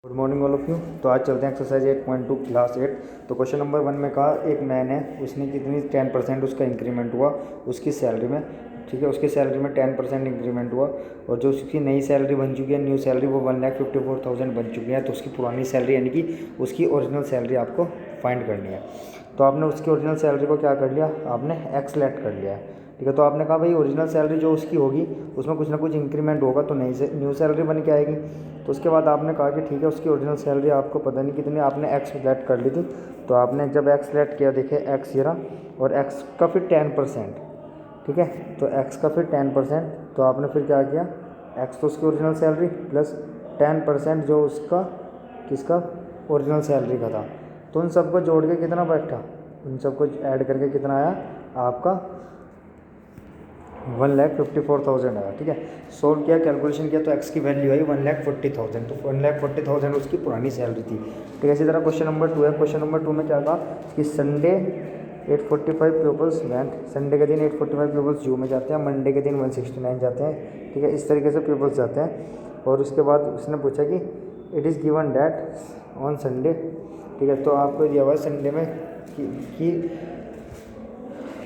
Good morning all of you. तो आज चलते हैं एक्सरसाइज 8.2 क्लास 8। तो क्वेश्चन नंबर 1 में कहा एक मैन है, उसने कितनी 10% उसका इंक्रीमेंट हुआ उसकी सैलरी में। ठीक है, उसकी सैलरी में 10% इंक्रीमेंट हुआ और जो उसकी नई सैलरी बन चुकी है, न्यू सैलरी, वो 1,54,000 बन चुकी है। तो उसकी पुरानी सैलरी यानी कि उसकी ओरिजिनल सैलरी आपको फाइंड करनी है। तो आपने उसकी ओरिजिनल सैलरी को क्या कर लिया, आपने एक्स लेट कर लिया है। ठीक है, तो आपने कहा भाई ओरिजिनल सैलरी जो उसकी होगी उसमें कुछ ना कुछ इंक्रीमेंट होगा तो नई से न्यू सैलरी बन के आएगी। तो उसके बाद आपने कहा कि ठीक है, उसकी ओरिजिनल सैलरी आपको पता नहीं कितनी, आपने एक्स लेट कर ली थी। तो आपने जब एक्स लेट किया, देखे एक्स ये रहा और एक्स का फिर 10%। ठीक है, तो एक्स का फिर 10%। तो आपने फिर क्या किया, एक्स तो उसकी ओरिजिनल सैलरी प्लस 10% जो उसका किसका ओरिजिनल सैलरी का था। तो उन सबको जोड़ के कितना बैठा, उन सबको ऐड करके कितना आया आपका 1,54,000 आया। ठीक है, सोल्व किया, कैलकुलेशन किया तो एक्स की वैल्यू आई 1,40,000। तो 1,40,000 उसकी पुरानी सैलरी थी। ठीक है, इसी तरह क्वेश्चन नंबर 2 है। क्वेश्चन नंबर 2 में क्या कहा कि संडे 845 पीपल्स वेंट। संडे के दिन 845 पीपल्स जू में जाते हैं, मंडे के दिन 169 जाते हैं। ठीक है, इस तरीके से पीपल्स जाते हैं। और उसके बाद उसने पूछा कि it is given that on Sunday. ठीक है, तो आपको दिया हुआ है संडे में कि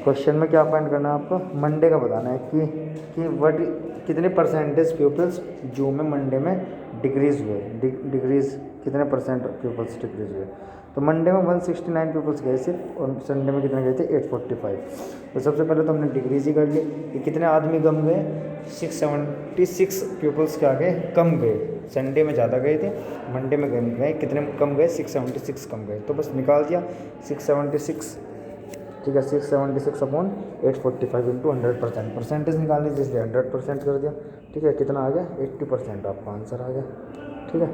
क्वेश्चन में क्या फाइंड करना है आपको, मंडे का बताना है कि वट कितने परसेंटेज पीपल्स जू में मंडे में डिक्रीज़ हुए। डिक्रीज़ कितने परसेंट पीपल्स डिक्रीज़ हुए। तो मंडे में 169 पीपल्स गए सिर्फ और संडे में कितने गए थे 845। तो सबसे पहले तो हमने डिक्रीज़ ही कर ली कि कितने आदमी कम गए, 676 पीपल्स क्या गए, कम गए। संडे में ज़्यादा गए थे, मंडे में गए कितने कम गए, 676 कम गए। तो बस निकाल दिया 676। ठीक है, 676 अपॉन 845 इंटू 100%। परसेंटेज निकालनी थी इसलिए 100% कर दिया। ठीक है, कितना आ गया 80% आपका आंसर आ गया। ठीक है,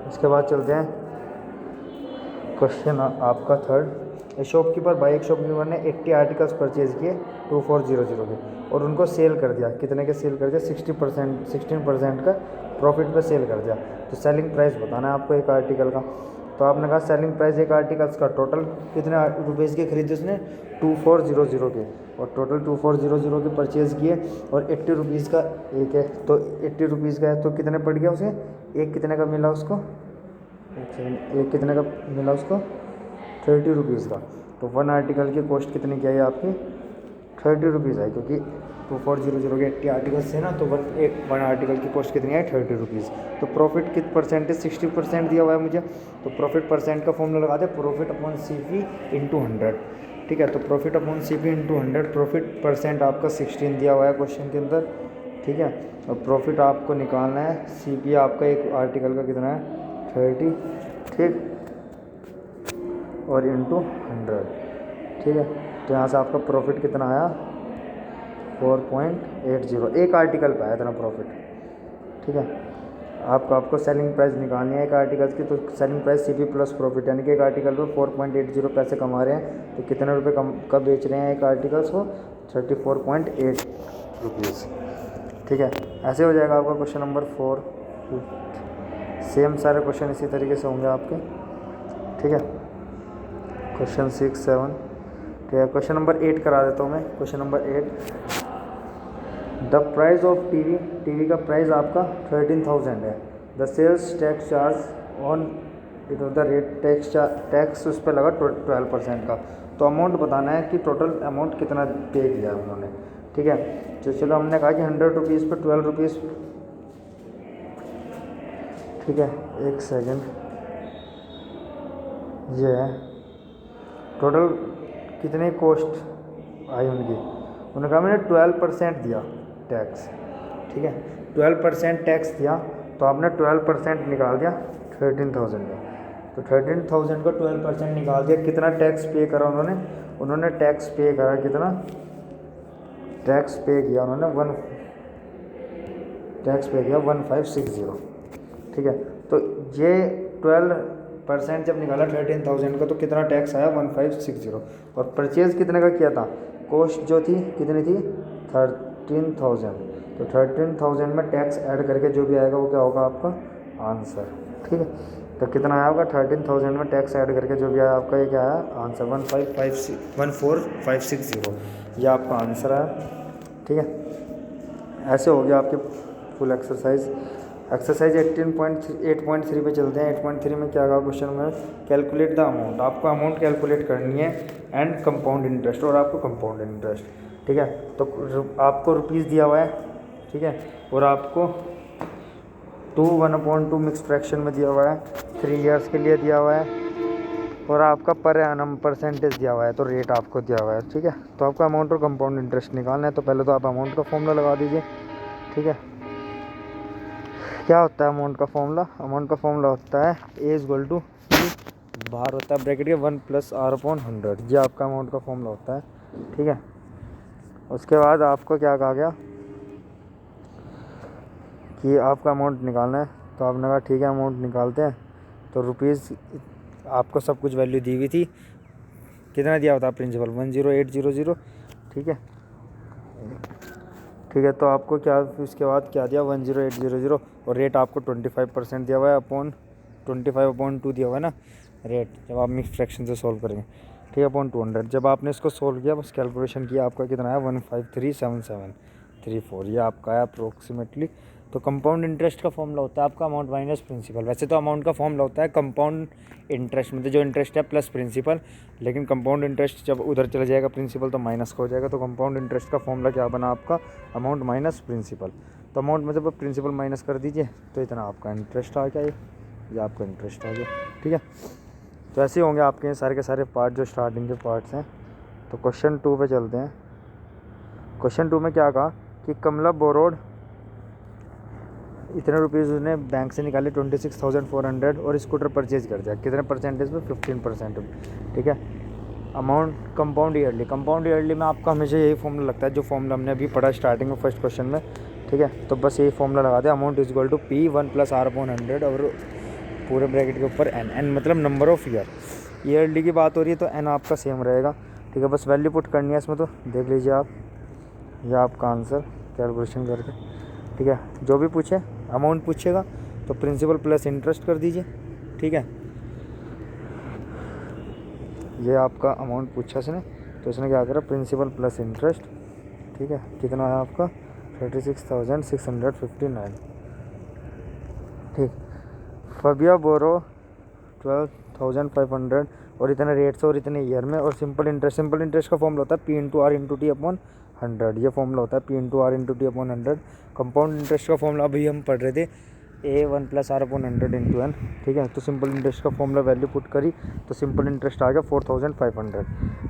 इसके बाद चलते हैं क्वेश्चन आपका थर्ड। ए शॉपकीपर बाई, एक शॉपकीपर ने 80 आर्टिकल्स परचेज किए 2400 के और उनको सेल कर दिया। कितने के सेल कर दिया, 16% का प्रॉफिट पे सेल कर दिया। तो सेलिंग प्राइस बताना है आपको एक आर्टिकल का। तो आपने कहा सेलिंग प्राइस एक आर्टिकल्स का टोटल कितने रुपीज़ के खरीदे उसने, 2400 के। और टोटल 2400 के परचेज़ किए और 80 रुपीज़ का एक है। तो 80 रुपीज़ का है तो कितने पड़ गया उसे, एक कितने का मिला उसको, एक सेकंड, एक कितने का मिला उसको 30 रुपीज़ का। तो वन आर्टिकल की कॉस्ट कितनी क्या है आपकी 30 रुपीज़ है, क्योंकि 2400 के 80 आर्टिकल्स थे ना। तो वन आर्टिकल की कॉस्ट कितनी है 30 रुपीज़। तो प्रॉफिट कित परसेंटेज 60% दिया हुआ है मुझे। तो प्रॉफिट परसेंट का फॉर्मूला लगा दे, profit upon C P into 100। ठीक है, तो profit upon C P into 100, profit percent आपका 16 दिया हुआ है क्वेश्चन के अंदर। ठीक है, और प्रॉफिट आपको निकालना है, सी पी आपका एक आर्टिकल का कितना है 30। ठीक, और इंटू 100। ठीक है, तो यहाँ से आपका प्रॉफिट कितना आया 4.80, एक आर्टिकल पे आया इतना प्रॉफिट। ठीक है, आपको सेलिंग प्राइस निकालनी है एक आर्टिकल की। तो selling price C P plus profit, यानी कि एक आर्टिकल पर 4.80 पैसे कमा रहे हैं। तो कितने रुपए कम कब बेच रहे हैं एक आर्टिकल्स को, 34.8 रुपीज़। ठीक है, ऐसे हो जाएगा आपका क्वेश्चन नंबर 4। सेम सारे क्वेश्चन इसी तरीके से होंगे आपके। ठीक है, क्वेश्चन 6, 7। ठीक है, क्वेश्चन नंबर 8 करा देता हूँ मैं। Question number 8, the price of TV, TV का प्राइस आपका 13,000 है। The sales tax charge on it of the rate, tax उस पर लगा 12% का। तो अमाउंट बताना है कि टोटल अमाउंट कितना पे किया है उन्होंने। ठीक है, तो चलो हमने कहा कि 100 रुपीज़ पर 12 रुपीज़। ठीक है, एक सेकेंड, ये है टोटल कितने कॉस्ट आई उनकी। उन्होंने कहा मैंने 12% दिया टैक्स। ठीक है, 12% टैक्स दिया। तो आपने 12% निकाल दिया 13,000 का। तो 13,000 को 12% निकाल दिया, कितना टैक्स पे करा उन्होंने, उन्होंने टैक्स पे करा कितना, टैक्स पे किया उन्होंने टैक्स पे किया 1560। ठीक है, तो ये 12% जब निकाला 13,000 का तो कितना टैक्स आया 1560। और परचेज़ कितने का किया था, कॉस्ट जो थी कितनी थी 13,000। तो 13,000 में टैक्स ऐड करके जो भी आएगा वो क्या होगा आपका आंसर। ठीक है, तो कितना आया होगा 13,000 में टैक्स ऐड करके जो भी आया आपका, ये क्या आया आंसर 14560, ये आपका आंसर आया। ठीक है, ऐसे हो गया आपके फुल एक्सरसाइज। एक्सरसाइज 8.3 पे चलते हैं। 8.3 में क्या कहा क्वेश्चन में, कैलकुलेट द अमाउंट, आपको अमाउंट कैलकुलेट करनी है एंड कंपाउंड इंटरेस्ट, और आपको कंपाउंड इंटरेस्ट, ठीक है। तो आपको रुपीज़ दिया हुआ है, ठीक है, और आपको 1/2 मिक्स फ्रैक्शन में दिया हुआ है, 3 ईयर्स के लिए दिया हुआ है, और आपका पर एनम परसेंटेज दिया हुआ है, तो रेट आपको दिया हुआ है, ठीक है। तो आपका अमाउंट और कंपाउंड इंटरेस्ट निकालना है, तो पहले तो आप अमाउंट का फॉर्मूला लगा दीजिए, ठीक है। क्या होता है अमाउंट का फॉर्मूला, अमाउंट का फॉर्मूला होता है ए इज इक्वल टू पी, बाहर होता है ब्रैकेट के 1 + r/100, ये आपका अमाउंट का फॉर्मूला होता है, ठीक है। उसके बाद आपको क्या कहा गया कि आपका अमाउंट निकालना है, तो आपने कहा ठीक है अमाउंट निकालते हैं। तो रुपीज़ आपको सब कुछ वैल्यू दी हुई थी, कितना दिया होता है प्रिंसिपल 10800, ठीक है, ठीक है। तो आपको क्या उसके बाद क्या दिया 10800, और रेट आपको 25% दिया हुआ है अपॉन 25/2 दिया हुआ है ना रेट, जब आप मिक्स फ्रैक्शन से सॉल्व करेंगे, ठीक है, अपॉन 200। जब आपने इसको सॉल्व किया, बस कैलकुलेशन किया, आपका कितना आया 1537734, ये आपका आया अप्रोक्सीमेटली। तो कंपाउंड इंटरेस्ट का फॉर्मूला होता है आपका अमाउंट माइनस प्रिंसिपल। वैसे तो अमाउंट का फॉर्मूला होता है कंपाउंड इंटरेस्ट, मतलब जो इंटरेस्ट है प्लस प्रिंसिपल, लेकिन कंपाउंड इंटरेस्ट जब उधर चला जाएगा प्रिंसिपल तो माइनस का हो जाएगा। तो कंपाउंड इंटरेस्ट का फॉर्मूला क्या बना आपका, अमाउंट माइनस प्रिंसिपल। तो अमाउंट में जब प्रिंसिपल माइनस कर दीजिए तो इतना आपका इंटरेस्ट आ गया, ये आपका इंटरेस्ट आ गया, ठीक है। तो ऐसे होंगे आपके ये सारे के सारे पार्ट जो स्टार्टिंग के पार्ट्स हैं। तो क्वेश्चन 2 पे चलते हैं। क्वेश्चन 2 में क्या कहा कि कमला बोरोड इतने रुपीज़ उसने बैंक से निकाले 26,400 और स्कूटर परचेज कर दिया, कितने परसेंटेज में 15%, ठीक है। Amount compound yearly, compound yearly में आपका हमेशा यही फॉर्मूला लगता है जो फॉर्मूला हमने अभी पढ़ा स्टार्टिंग में फर्स्ट क्वेश्चन में, ठीक है। तो बस यही फॉर्मूला लगा दें, amount is equal to P 1 + r/100 और पूरे ब्रैकेट के ऊपर n मतलब नंबर ऑफ ईयर। ईयरली की बात हो रही है तो n आपका सेम रहेगा, ठीक है। बस वैल्यू पुट करनी है इसमें, तो देख लीजिए आप, यह आपका आंसर कैलकुलेशन करके, ठीक है। जो भी पूछे अमाउंट पूछेगा तो प्रिंसिपल प्लस इंटरेस्ट कर दीजिए, ठीक है। ये आपका अमाउंट पूछा इसने, तो इसने क्या करा प्रिंसिपल प्लस इंटरेस्ट, ठीक है। कितना है आपका 36,659, ठीक। फबिया बोरो 12,500 और इतने रेट से और इतने ईयर में, और सिंपल इंटरेस्ट का फॉर्मूला होता है P × R × T/100, ये फॉर्मूला होता है P × R × T/100। Compound interest का फॉर्मूला अभी हम पढ़ रहे थे A 1 + r/100 × n, ठीक है। तो सिंपल इंटरेस्ट का फॉर्मूला वैल्यू पुट करी तो सिंपल इंटरेस्ट आ गया 4,500,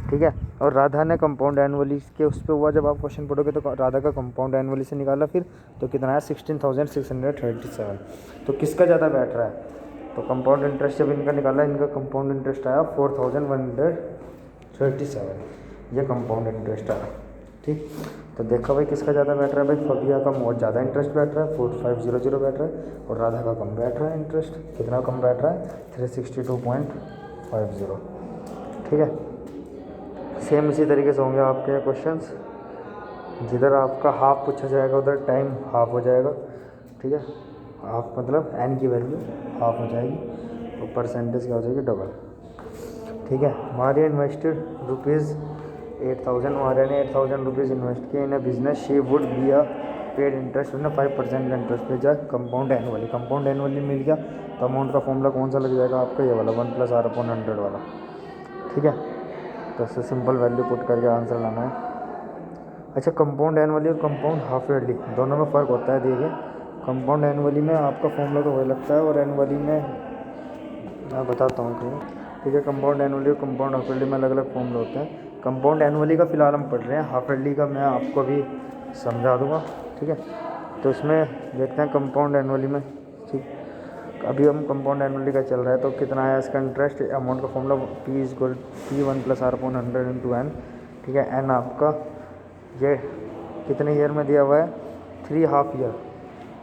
ठीक है। और राधा ने कंपाउंड एनुअली के उस पर हुआ, जब आप क्वेश्चन पढ़ोगे तो राधा का कंपाउंड एनुअली से निकाला फिर, तो कितना आया 16,637। तो किसका ज़्यादा बैठ रहा है, तो कंपाउंड इंटरेस्ट जब इनका निकाला, इनका कंपाउंड इंटरेस्ट आया 4,137, ये कंपाउंड इंटरेस्ट आया, ठीक। तो देखा भाई किसका ज़्यादा बैठ रहा है, भाई फबिया का बहुत ज़्यादा इंटरेस्ट बैठ रहा है 4500 बैठ रहा है, और राधा का कम बैठ रहा है इंटरेस्ट, कितना कम बैठ रहा है 362.50, ठीक है। सेम इसी तरीके से होंगे आपके क्वेश्चंस, जिधर आपका हाफ पूछा जाएगा उधर टाइम हाफ हो जाएगा, ठीक है। हाफ मतलब n की वैल्यू हाफ हो जाएगी और परसेंटेज क्या हो जाएगी डबल, ठीक है। मारिया इन्वेस्टेड ₹8,000, मारिया ने 8,000 रुपीज़ इन्वेस्ट किए in business, she would be a paid interest, उसने 5% का इंटरेस्ट भेजा कंपाउंड एनुअली, कंपाउंड एनुअली मिल गया। तो अमाउंट का फॉर्मूला कौन सा लग जाएगा आपका, ये वाला 1 + r/100 वाला, ठीक है। तो इससे सिंपल वैल्यू पुट करके आंसर लाना है। अच्छा, कंपाउंड एनुअली और कंपाउंड हाफ ईयरली दोनों में फ़र्क होता है, देखिए। कंपाउंड एनुअली में आपका फॉर्मूला तो वही लगता है, और एनुअली में मैं बताता हूँ क्यों, ठीक है। कंपाउंड एनुअली और कंपाउंड हाफ ईयरली में अलग अलग फॉर्मूले होते हैं। कंपाउंड एनुअली का फ़िलहाल हम पढ़ रहे हैं, हाफ ईयरली का मैं आपको अभी समझा दूँगा, ठीक है। तो इसमें देखते हैं कंपाउंड एनुअली में, ठीक। अभी हम कंपाउंड एनुअली का चल रहा है, तो कितना है इसका इंटरेस्ट, अमाउंट का formula P = P 1 + r/100 × n, ठीक है। n आपका ये कितने ईयर में दिया हुआ है 3 हाफ ईयर,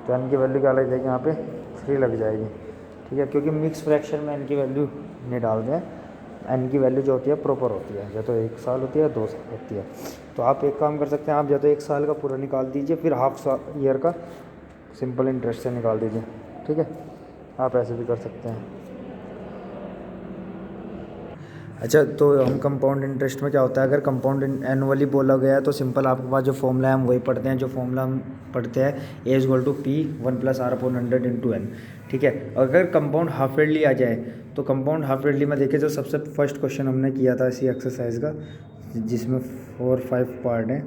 तो n की वैल्यू क्या लग जाएगी यहाँ पे 3 लग जाएगी, ठीक है। क्योंकि मिक्स फ्रैक्शन में n की वैल्यू नहीं डालते हैं, n की वैल्यू जो होती है प्रॉपर होती है, या तो 1 साल होती है या 2 साल होती है। तो आप एक काम कर सकते हैं, आप या तो 1 साल का पूरा निकाल दीजिए, फिर हाफ ईयर का सिंपल इंटरेस्ट से निकाल दीजिए, ठीक है। आप ऐसे भी कर सकते हैं। अच्छा, तो हम कंपाउंड इंटरेस्ट में क्या होता है, अगर कंपाउंड एनुअली बोला गया है तो सिंपल आपके पास जो फॉर्मूला है हम वही पढ़ते हैं, जो फॉर्मूला हम पढ़ते हैं A equal to P 1+r/100 into n. ठीक है, अगर कंपाउंड हाफ ईयरली आ जाए तो कंपाउंड हाफ ईयरली में देखिए, जो सबसे फर्स्ट क्वेश्चन हमने किया था इसी एक्सरसाइज का, जिसमें 4-5 पार्ट हैं,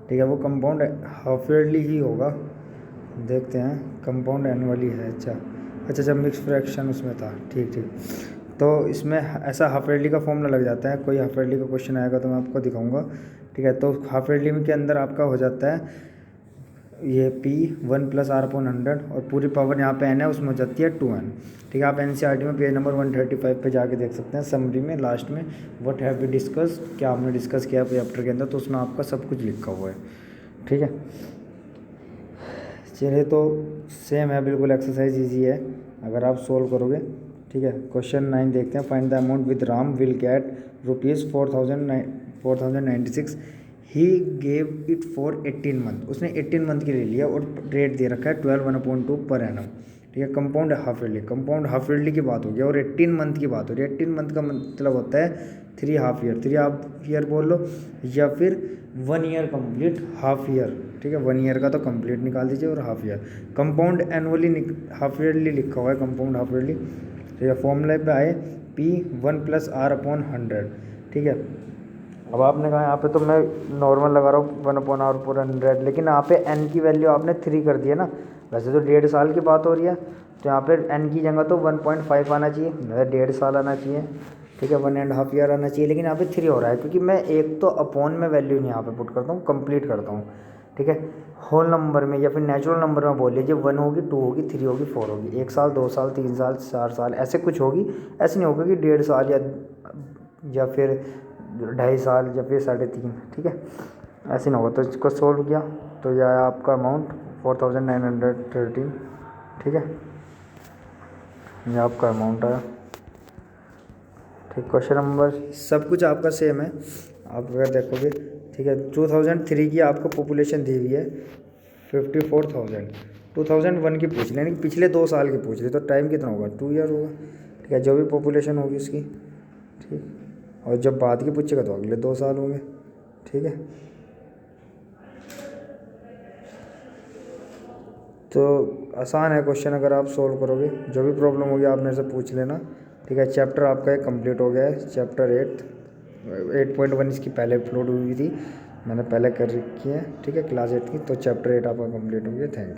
ठीक है, वो कंपाउंड हाफ ईयरली ही होगा। देखते हैं, कंपाउंड एनुअली है। अच्छा, मिक्स फ्रैक्शन उसमें था। ठीक, तो इसमें ऐसा हाफ ईयरली का फॉर्मूला लग जाता है। कोई हाफ ईयरली का क्वेश्चन आएगा तो मैं आपको दिखाऊंगा। ठीक है, तो हाफ ईयरली के अंदर आपका हो जाता है ये p 1+r/100 और पूरी पावर यहाँ पे n है, उसमें हो जाती है 2n। ठीक है, आप NCERT में पेज नंबर 135 पे जाके देख सकते हैं, समरी में लास्ट में व्हाट हैव वी डिस्कस, क्या हमने डिस्कस किया चैप्टर के अंदर, तो उसमें आपका सब कुछ लिखा हुआ है। ठीक है, चलिए, तो सेम है बिल्कुल, एक्सरसाइज ईजी है अगर आप सोल्व करोगे। ठीक है, क्वेश्चन 9 देखते हैं। Find the amount with Ram will get ₹4096। He gave it for 18 month. उसने 18 मंथ के लिए लिया और रेट दे रखा है 12 पर एनम। ठीक है, कंपाउंड हाफ ईयरली की बात होगी और 18 मंथ की बात हो रही है। 18 मंथ का मतलब होता है 3 हाफ ईयर बोल लो, या फिर 1 ईयर कंप्लीट हाफ ईयर। ठीक है, 1 ईयर का तो कंप्लीट निकाल दीजिए और half year. Compound annually half yearly लिखा हुआ है, कंपाउंड हाफ ईयरली। ठीक है, फॉर्मूले पे आए p 1+r/100। ठीक है, अब आपने कहा यहाँ पे तो मैं नॉर्मल लगा रहा हूँ 1/r/100, लेकिन यहाँ पे n की वैल्यू आपने 3 कर दी है ना। वैसे तो 1.5 साल की बात हो रही है, तो यहाँ पे n की जगह तो 1.5 आना चाहिए, मतलब 1.5 साल आना चाहिए। ठीक है, 1.5 ईयर आना चाहिए, लेकिन यहाँ पे 3 हो रहा है क्योंकि मैं एक तो अपॉन में वैल्यू नहीं यहाँ पे पुट करता हूँ, कंप्लीट करता हूँ। ठीक है, होल नंबर में या फिर नेचुरल नंबर में बोल लीजिए, 1 होगी, 2 होगी, 3 होगी, 4 होगी, 1 साल, 2 साल, 3 साल, 4 साल, ऐसे कुछ होगी। ऐसे नहीं होगा कि 1.5 साल या फिर 2.5 साल या फिर 3.5। ठीक है, ऐसे नहीं होगा। तो इसको सोल्व किया तो यह है आपका अमाउंट 4913। ठीक है, ये आपका अमाउंट आया। ठीक, क्वेश्चन नंबर सब कुछ आपका सेम है, आप अगर देखोगे। ठीक है, 2003 की आपको पॉपुलेशन दी हुई है 54,000। 2001 की पूछ लें, पिछले 2 साल की पूछ ली, तो टाइम कितना होगा, 2 ईयर होगा। ठीक है, जो भी पॉपुलेशन होगी उसकी। ठीक, और जब बाद की पूछेगा तो अगले 2 साल होंगे। ठीक है, तो आसान है क्वेश्चन, अगर आप सोल्व करोगे। जो भी प्रॉब्लम होगी आप मेरे से पूछ लेना। ठीक है, चैप्टर आपका एक कंप्लीट हो गया है, चैप्टर 8.1 इसकी पहले अपलोड हुई थी, मैंने पहले कर रखी है। ठीक है, क्लास 8 की, तो चैप्टर 8 आपका कंप्लीट हो गया। Thank you.